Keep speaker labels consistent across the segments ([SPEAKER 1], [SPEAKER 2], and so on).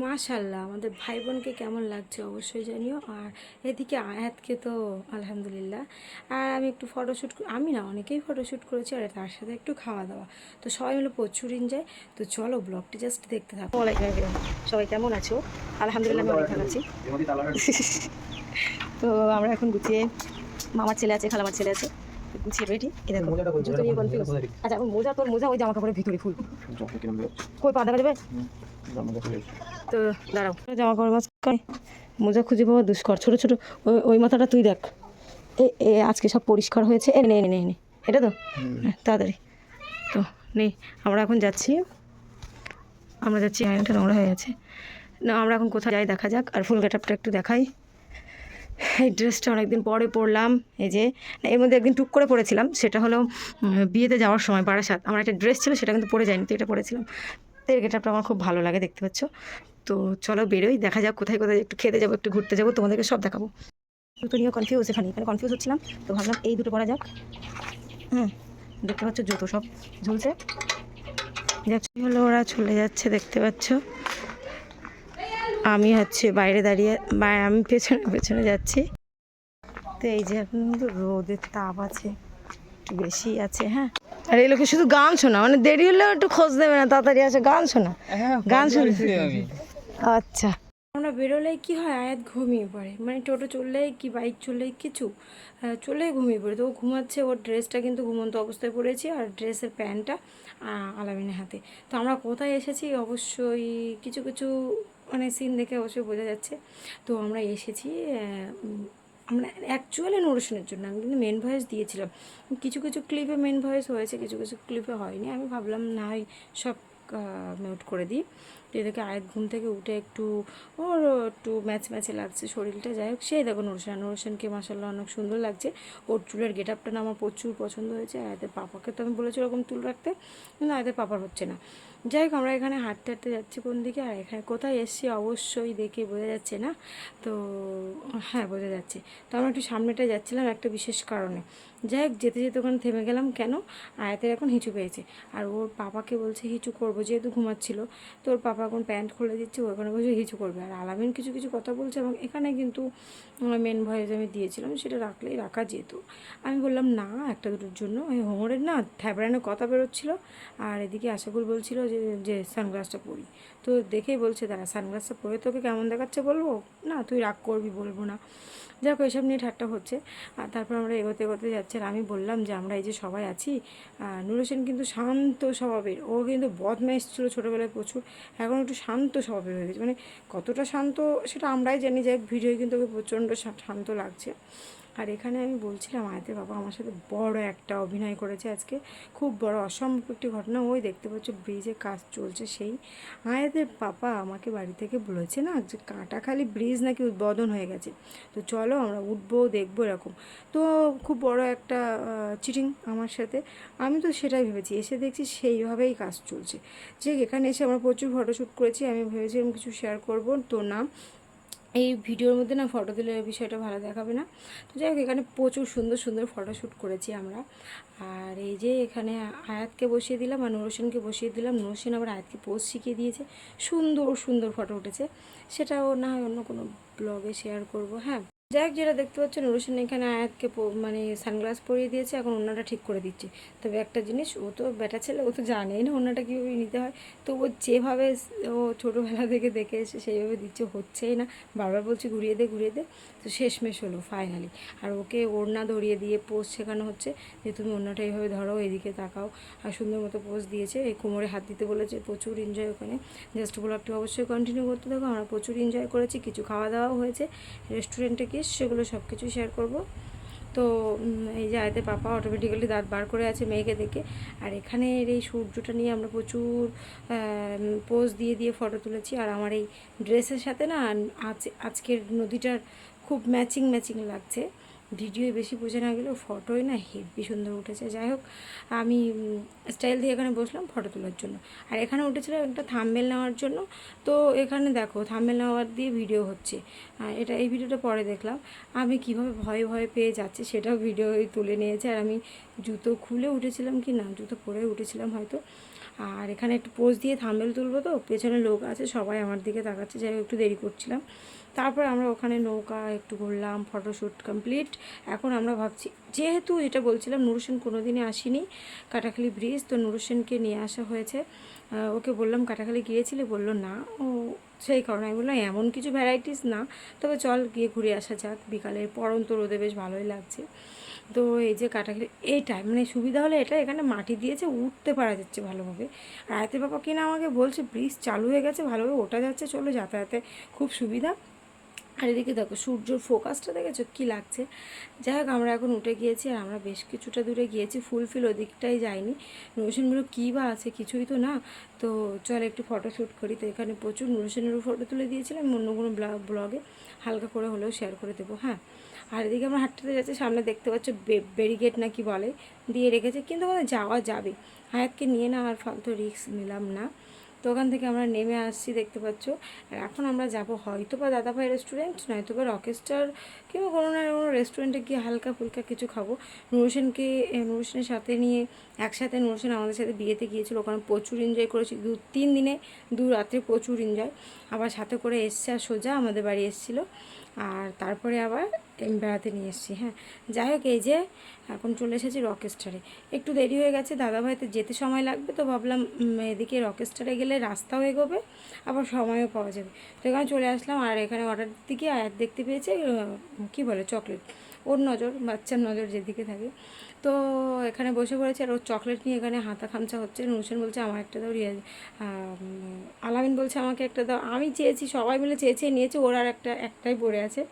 [SPEAKER 1] মাশাল্লাহ আমাদের ভাই বোনকে কেমন লাগছে অবশ্যই জানিও। আর এদিকে আয়াতকে তো আলহামদুলিল্লাহ। আর আমি একটু ফটোশ্যুট, আমি না অনেকেই ফটোশ্যুট করেছি, আর তার সাথে একটু খাওয়া দাওয়া, তো সবাই মিলে প্রচুর এনজয়। তো চলো ব্লগটি জাস্ট দেখতে থাকো। সবাই কেমন আছো? আলহামদুলিল্লাহ আমি অনেক ভালো আছি। তো আমরা এখন গুছিয়ে, মামার ছেলে আছে, খালামার ছেলে আছে, গুছিয়ে রেডি। জুতো নিয়ে কনফিউজ। আচ্ছা মোজা, তোর মোজা ওই জামা কাপড়ের ভিতরে ফুল কই পা দেখা যাবে? তো দাঁড়াও, জামা কাপড় মাঝখানে মোজা খুঁজে পাওয়া দুষ্কর। ছোটো ছোটো ওই ওই মাথাটা তুই দেখ। এ আজকে সব পরিষ্কার হয়েছে। এ নে নে নে নে, এটা তো তাড়াতাড়ি তো নেই। আমরা এখন যাচ্ছি, আয়নাটা নোংরা হয়ে গেছে। না আমরা এখন কোথায় যাই দেখা যাক। আর ফুল গেটআপটা একটু দেখাই। এই ড্রেসটা অনেকদিন পরে পরলাম। এই যে এর মধ্যে একদিন টুক করে পরেছিলাম, সেটা হলো বিয়েতে যাওয়ার সময় বারাসাত। আমার একটা ড্রেস ছিল, সেটা কিন্তু পরে যায়নি, তো এটা পরেছিলাম। তো এর গেটআপটা আমার খুব ভালো লাগে, দেখতে পাচ্ছ। তো চলো বেরোই, দেখা যাক কোথায় কোথায় একটু খেতে যাবো, একটু ঘুরতে যাবো, তোমাদেরকে সব দেখাবো। জুতো নিয়ে কনফিউজ, এখানে কনফিউজ হচ্ছিলাম, তো ভাবলাম এই দুটো পরা যাক। দেখতে পাচ্ছ জুতো সব ঝুলছে। যাচ্ছি হলো, ওরা চলে যাচ্ছে দেখতে পাচ্ছ। আমি হচ্ছে বাইরে দাঁড়িয়ে, আমি পেছনে পেছনে যাচ্ছি। তো এই যে এখন কিন্তু রোদের তাপ আছে, একটু বেশি আছে। হ্যাঁ, আর এই লোকে শুধু গান শোনা, মানে দেরি হলেও একটু খোঁজ দেবে না, তাড়াতাড়ি আসে গান শোনা। গান শুনছি আমি। আচ্ছা, আমরা বেরোলেই কি হয়, আয়াত ঘুমিয়ে পড়ে, মানে টোটো চললেই কি বাইক চললেই কিছু চলেই ঘুমিয়ে পড়ে। তো ও ঘুমাচ্ছে, ওর ড্রেসটা কিন্তু ঘুমন্ত অবস্থায় পড়েছি, আর ড্রেসের প্যান্টটা আলামিনের হাতে। তো আমরা কোথায় এসেছি অবশ্যই কিছু কিছু মানে সিন দেখে অবশ্যই বোঝা যাচ্ছে। তো আমরা এসেছি আমরা অ্যাকচুয়ালি নুরুশনের জন্য, আমি কিন্তু মেন ভয়েস দিয়েছিলাম। কিছু কিছু ক্লিপে মেন ভয়েস হয়েছে, কিছু কিছু ক্লিপে হয়নি। আমি ভাবলাম না হয় সব মিউট করে দিই। তো এদিকে আয়াত ঘুম থেকে উঠে একটু, ওর একটু ম্যাচ ম্যাচে লাগছে শরীরটা। যাই হোক, সেই দেখো নুরুশনকে মাসাল্লাহ অনেক সুন্দর লাগছে। ওর চুলের গেট আপটা না আমার প্রচুর পছন্দ হয়েছে। আয়াতের পাপাকে তো আমি বলেছি ওরকম চুল রাখতে, কিন্তু আয়াতের পাপার হচ্ছে না। যাই হোক, আমরা এখানে হাঁটতে হাঁটতে যাচ্ছি কোন দিকে, আর এখানে কোথায় এসছি অবশ্যই দেখে বোঝা যাচ্ছে না। তো হ্যাঁ বোঝা যাচ্ছে। তো আমরা একটু সামনেটায় যাচ্ছিলাম একটা বিশেষ কারণে। যাই হোক, যেতে যেতে ওখানে থেমে গেলাম। কেন? আয়াতের এখন হিঁচু পেয়েছে, আর ওর পাপাকে বলছে হিঁচু করবো, যেহেতু ঘুমাচ্ছিল। তো ওর পাপা এখন প্যান্ট খুলে দিচ্ছে, ওখানে বসে হিঁচু করবে। আর আলামিন কিছু কিছু কথা বলছে, এবং এখানে কিন্তু মেন ভয়েস আমি দিয়েছিলাম, সেটা রাখলেই রাখা যেত। আমি বললাম না, একটা দুটোর জন্য ওই হোমরের না থ্যাবড়ানো কথা বেরোচ্ছিলো। আর এদিকে আশাকুল বলছিল যে যে সানগ্লাসটা পরি। তো দেখেই বলছে, দাঁড়া সানগ্লাসটা পরে তোকে কেমন দেখাচ্ছে বলবো না, তুই রাগ করবি, বলবো না। যাক, এসব নিয়ে ঠাট্টা হচ্ছে। আর তারপর আমরা এগোতে এগোতে যাচ্ছি, আর আমি বললাম যে আমরা এই যে সবাই আছি, নূর হোসেন কিন্তু শান্ত স্বভাবের, ও কিন্তু বদমাইশ ছিল ছোটোবেলায় প্রচুর, এখন একটু শান্ত স্বভাবের হয়ে গেছে। মানে কতটা শান্ত সেটা আমরাই জানি, যে ভিডিও কিন্তু ওকে প্রচণ্ড শান্ত লাগছে। আর এখানে আমি বলছিলাম আয়াতের বাবা আমার সাথে বড় একটা অভিনয় করেছে আজকে, খুব বড় অসম্ভব একটি ঘটনা। ওই দেখতে পাচ্ছ ব্রিজে কাজ চলছে, সেই আয়াতের পাপা আমাকে বাড়ি থেকে বলেছে না যে কাঁটাখালি ব্রিজ নাকি উদ্বোধন হয়ে গেছে, তো চলো আমরা উঠবো দেখবো এরকম। তো খুব বড় একটা চিটিং আমার সাথে। আমি তো সেটাই ভেবেছি, এসে দেখছি সেইভাবেই কাজ চলছে। যে এখানে এসে আমরা প্রচুর ফটোশ্যুট করেছি, আমি ভেবেছিলাম কিছু শেয়ার করবো, তো না, এই ভিডিওর মধ্যে না ফটো দিলে বিষয়টা ভালো দেখাবে না। তো যাই হোক, এখানে প্রচুর সুন্দর সুন্দর ফটোশ্যুট করেছি আমরা। আর এই যে এখানে আয়াতকে বসিয়ে দিলাম, আর নুর হোসেনকে বসিয়ে দিলাম। নুর হোসেন আবার আয়াতকে পোজ শিখিয়ে দিয়েছে, সুন্দর সুন্দর ফটো উঠেছে। সেটাও না হয় অন্য কোনো ব্লগে শেয়ার করব। হ্যাঁ, যাই হোক, যেটা দেখতে পাচ্ছ নুর হোসেন এখানে আয়াতকে মানে সানগ্লাস পরিয়ে দিয়েছে, এখন ওনাটা ঠিক করে দিচ্ছে। তবে একটা জিনিস, ও তো বেটা ছেলে, ও তো জানেই না ওনাটা কীভাবে নিতে হয়। তো ও যেভাবে ও ছোটোবেলা থেকে দেখে এসে সেইভাবে দিচ্ছে, হচ্ছেই না। বারবার বলছি ঘুরিয়ে দে ঘুরিয়ে দে, তো শেষমেশ হলো ফাইনালি। আর ওকে ওড়না ধরিয়ে দিয়ে পোজ শেখানো হচ্ছে, যে তুমি ওড়নাটা এইভাবে ধরো, এদিকে তাকাও। আর সুন্দর মতো পোজ দিয়েছে, এই কোমরে হাত দিতে বলেছে। প্রচুর এনজয় ওখানে। জাস্ট ব্লগটি অবশ্যই কন্টিনিউ করতে থাকো। আমরা প্রচুর এনজয় করেছি, কিছু খাওয়া দাওয়াও হয়েছে রেস্টুরেন্টে গিয়ে, সেগুলো সব কিছু শেয়ার করব। তো এই যে আয়তে পাপা অটোমেটিক্যালি দাঁত বার করে আছে মেয়েকে দেখে। আর এখানের এই সূর্যটা নিয়ে আমরা প্রচুর পোজ দিয়ে দিয়ে ফটো তুলেছি। আর আমার এই ড্রেসের সাথে না আজকের নদীটার খুব ম্যাচিং ম্যাচিং লাগছে। ভিডিওয় বেশি বোঝা না গেলেও ফটোয় না হেভি সুন্দর উঠেছে। যাই হোক, আমি স্টাইল দিয়ে এখানে বসলাম ফটো তোলার জন্য। আর এখানে উঠেছিল একটা থাম্বনেল নেওয়ার জন্য। তো এখানে দেখো থাম্বনেল নেওয়ার দিয়ে ভিডিও হচ্ছে। এই ভিডিওটা পরে দেখলাম, আমি কিভাবে ভয়ে ভয়ে পেয়ে যাচ্ছি সেটাও ভিডিও তুলে নিয়েছে। আর আমি জুতো খুলে উঠেছিলাম কি না, জুতো পরে উঠেছিলাম হয়তো। আর এখানে একটু পোজ দিয়ে থাম্বনেল তুলবো, তো পেছনে লোক আছে সবাই আমার দিকে তাকাচ্ছে, যাই একটু দেরি করছিলাম। তারপর আমরা ওখানে নৌকা একটু ঘুরলাম, ফটোশ্যুট কমপ্লিট। এখন আমরা ভাবছি, যেহেতু যেটা বলছিলাম নুরুসেন কোনো দিনই আসেনি কাটাখালি ব্রিজ, তো নুরুসেনকে নিয়ে আসা হয়েছে। ওকে বললাম কাটাখালি গিয়েছিলে, বললো না, ও সেই কারণে আমি বললাম এমন কিছু ভ্যারাইটিস না, তবে চল গিয়ে ঘুরে আসা যাক, বিকালের পরন্ত রোদে বেশ ভালোই লাগছে। তো এই যে কাটাখালি এইটাই মানে সুবিধা হলে এটা, এখানে মাটি দিয়েছে, উঠতে পারা যাচ্ছে ভালোভাবে। আর আয়তের বাবা কিনা আমাকে বলছে ব্রিজ চালু হয়ে গেছে, ভালোভাবে ওঠা যাচ্ছে, চলো যাতায়াতে খুব সুবিধা। আর এদিকে দেখো সূর্যর ফোকাসটা দেখেছো কী লাগছে। যাই হোক আমরা এখন উঠে গিয়েছি, আর আমরা বেশ কিছুটা দূরে গিয়েছি, ফুলফিল ওদিকটাই যাইনি। নুরুসেনগুলো কী বা আছে, কিছুই তো না। তো চল একটু ফটো শ্যুট করি। তো এখানে প্রচুর নুরুসেনেরও ফটো তুলে দিয়েছিলাম, অন্য কোনো ব্লগে হালকা করে হলেও শেয়ার করে দেবো। হ্যাঁ, আর এদিকে আমরা হাঁটতে যাচ্ছি, সামনে দেখতে পাচ্ছ ব্যারিকেড না কি বলে দিয়ে রেখেছে, কিন্তু আমাদের যাওয়া যাবে। হায়াতকে নিয়ে না আর ফালতু রিস্ক নিলাম না। তো ওখান থেকে আমরা নেমে আসছি দেখতে পাচ্ছ। আর এখন আমরা যাব হয়তো বা দাদাভাই রেস্টুরেন্ট, নয়তো বা রকেস্টার, কিংবা কোনো না কোনো রেস্টুরেন্টে গিয়ে হালকা ফুলকা কিছু খাবো। নুরুসেনের সাথে নিয়ে একসাথে, নুরুসেন আমাদের সাথে বিয়েতে গিয়েছিল, ওখানে প্রচুর এনজয় করেছি, 3 দিনে 2 রাত্রে প্রচুর এনজয়। আবার সাথে করে এসছে আর সোজা আমাদের বাড়ি এসেছিলো, আর তারপরে আবার বেড়াতে নিয়ে এসেছি। হ্যাঁ, যাই হোক এই যে এখন চলে এসেছি রকেস্টারে। একটু দেরি হয়ে গেছে, দাদাভাইতে যেতে সময় লাগবে, তো ভাবলাম এদিকে রকেস্টারে গেলে রাস্তাও এগোবে, আবার সময়ও পাওয়া যাবে। তো এখানে চলে আসলাম, আর এখানে অর্ডার দিতে গিয়ে আয়াত দেখতে পেয়েছে কী বলে চকলেট, ওর নজর, বাচ্চার নজর যেদিকে থাকে। তো এখানে বসে পড়েছে, আর ওর চকলেট নিয়ে এখানে হাতা খামচা হচ্ছে। নুরুসেন বলছে আমার একটা দাও, আলামিন বলছে আমাকে একটা দাও। আমি চেয়েছি, সবাই মিলে চেয়েছে নিয়েছে, ওর আর একটাই পড়ে আছে।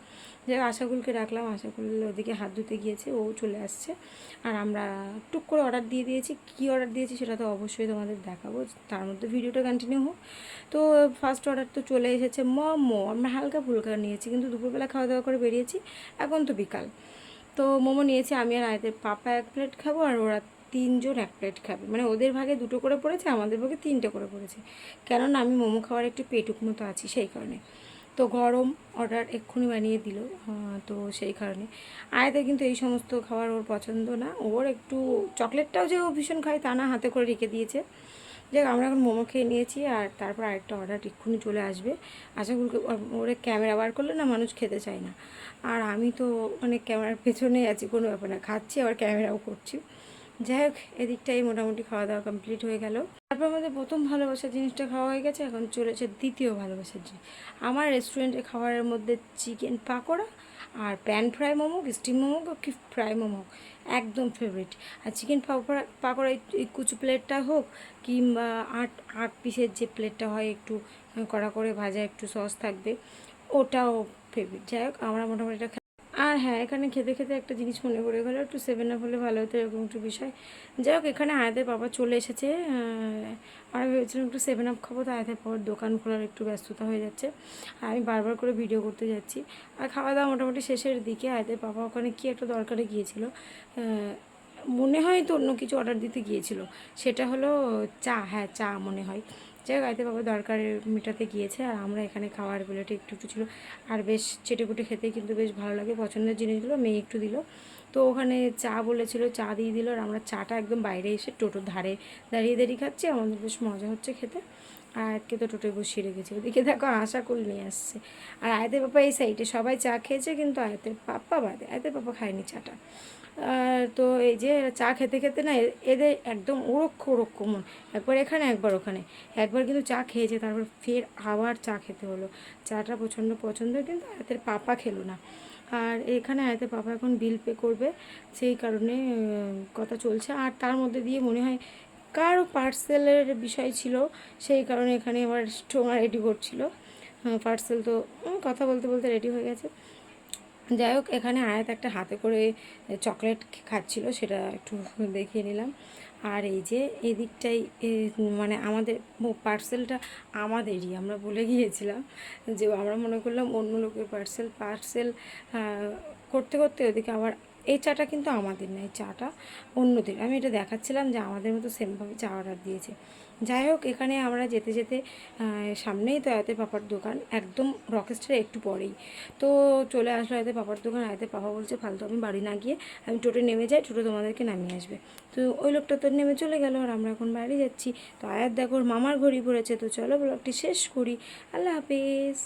[SPEAKER 1] যে আশাকুলকে ডাকলাম, আশাকুল ওদিকে হাত ধুতে গিয়েছে, ও চলে আসছে। আর আমরা টুক করে অর্ডার দিয়ে দিয়েছি। কী অর্ডার দিয়েছি সেটা তো অবশ্যই তোমাদের দেখাবো, তার মধ্যে ভিডিওটা কন্টিনিউ হোক। তো ফার্স্ট অর্ডার তো চলে এসেছে মোমো, আমরা হালকা ফুলকা নিয়েছি, কিন্তু দুপুরবেলা খাওয়া দাওয়া করে বেরিয়েছি, এখন তো বিকাল। তো মোমো নিয়েছি আমি, আর আয়দের পাপা 1 প্লেট খাবো, আর ওরা 3 জন 1 প্লেট খাবে, মানে ওদের ভাগে 2টো করে পড়েছে, আমাদের ভাগে 3টে করে পড়েছে, কেননা আমি মোমো খাওয়ার একটু পেটুক মতো আছি সেই কারণে। তো গরম অর্ডার এক্ষুনি বানিয়ে দিল, তো সেই কারণে। আয়াদের কিন্তু এই সমস্ত খাবার ওর পছন্দ না, ওর একটু চকলেটটাও যে ও ভীষণ খায় তা না, হাতে করে রেখে দিয়েছে। যাক আমরা এখন মোমো খেয়ে নিয়েছি, আর তারপর আরেকটা অর্ডার এক্ষুনি চলে আসবে। আশা করি ওরে ক্যামেরা বার করলে না মানুষ খেতে চায় না, আর আমি তো মানে ক্যামেরার পেছনেই আছি, কোনো ব্যাপার না, খাচ্ছি আবার ক্যামেরাও করছি। যাই হোক এদিকটাই মোটামুটি খাওয়া দাওয়া কমপ্লিট হয়ে গেল। তারপর আমাদের প্রথম ভালোবাসার জিনিসটা খাওয়া হয়ে গেছে, এখন চলেছে দ্বিতীয় ভালোবাসার জিনিস। আমার রেস্টুরেন্টের খাবারের মধ্যে চিকেন পাকোড়া আর pan fry momo, steam momo কি ফ্রাই মোমো একদম ফেভারিট। আর চিকেন পাকোড়া এই কুচু প্লেটটা হোক, কিংবা 8 পিসের যে প্লেটটা হয় একটু কড়া করে ভাজা, একটু সস থাকবে, ওটাও ফেভারিট। যাই হোক আমরা মোটামুটি এটা। আর হ্যাঁ, এখানে খেতে খেতে একটা জিনিস মনে পড়ে গেলো, একটু 7 আপ হলে ভালো হতো, এরকম একটু বিষয়। যাই হোক এখানে আয়াদের বাবা চলে এসেছে, আমরা ভেবেছিলাম একটু 7 আপ খাবো, তো আয়াদের বাবার দোকান খোলার একটু ব্যস্ততা হয়ে যাচ্ছে, আর আমি বারবার করে ভিডিও করতে যাচ্ছি। আর খাওয়া দাওয়া মোটামুটি শেষের দিকে, আয়াদের বাবা ওখানে কী একটা দরকারে গিয়েছিল, মনে হয় তো অন্য কিছু অর্ডার দিতে গিয়েছিল, সেটা হলো চা, হ্যাঁ চা মনে হয়। যাই হোক আয়তে বাবা দরকারের মেটাতে গিয়েছে, আর আমরা এখানে খাওয়ার প্লেটে একটু একটু ছিল, আর বেশ চেটেপুটে খেতে কিন্তু বেশ ভালো লাগে, পছন্দের জিনিসগুলো মেয়ে একটু দিল। তো ওখানে চা বলেছিল, চা দিয়ে দিল, আর আমরা চাটা একদম বাইরে এসে টোটোর ধারে দাঁড়িয়ে দাঁড়িয়ে খাচ্ছি, আমাদের বেশ মজা হচ্ছে খেতে। আর আয়াতকে তো টোটোয় বসিয়ে রেখেছি, ওদিকে দেখো আশাকুল নিয়ে আসছে। আর আয়াতের পাপা এই সাইডে সবাই চা খেয়েছে, কিন্তু আয়াতের পাপা বাদে, আয়াতের পাপা খায়নি চাটা। তো এই যে চা খেতে খেতে না এদের একদম ওরকম একবার এখানে একবার ওখানে, একবার কিন্তু চা খেয়েছে, তারপর ফের আবার চা খেতে হলো। চাটা প্রচণ্ড পছন্দের, কিন্তু আয়াতের পাপা খেলো না। আর এখানে আয়াতের পাপা এখন বিল পে করবে, সেই কারণে কথা চলছে। আর তার মধ্যে দিয়ে মনে হয় কারো পার্সেলের বিষয় ছিল, সেই কারণে এখানে আবার স্টোমা রেডি করছিল পার্সেল। তো কথা বলতে বলতে রেডি হয়ে গেছে। যাই হোক এখানে আয়াত একটা হাতে করে চকলেট খাচ্ছিল, সেটা একটু দেখিয়ে নিলাম। আর এই যে এদিকটাই মানে আমাদের পার্সেলটা আমাদেরই, আমরা বলে গিয়েছিলাম যে আমরা মনে করলাম অন্য লোকের পার্সেল করতে করতে ওদিকে আবার এই চাটা কিন্তু আমাদের না, এই চাটা অন্যদের। আমি এটা দেখাচ্ছিলাম যে আমাদের মতো সেমভাবে চা অর্ডার দিয়েছে। যাই হোক, এখানে আমরা যেতে যেতে সামনেই তো আয়াতের পাপার দোকান, একদম রকেস্টার একটু পরেই তো চলে আসলো আয়াতের পাপার দোকান। আয়াতের পাপা বলছে ফালতু আমি বাড়ি না গিয়ে আমি টোটো নেমে যাই, টোটো তোমাদেরকে নামিয়ে আসবে। তো ওই লোকটা তো নেমে চলে গেল, আর আমরা এখন বাড়ি যাচ্ছি। তো আয়াত দেখো ওর মামার ঘড়ি পড়েছে। তো চলো ব্লগটি শেষ করি। আল্লাহ হাফেজ।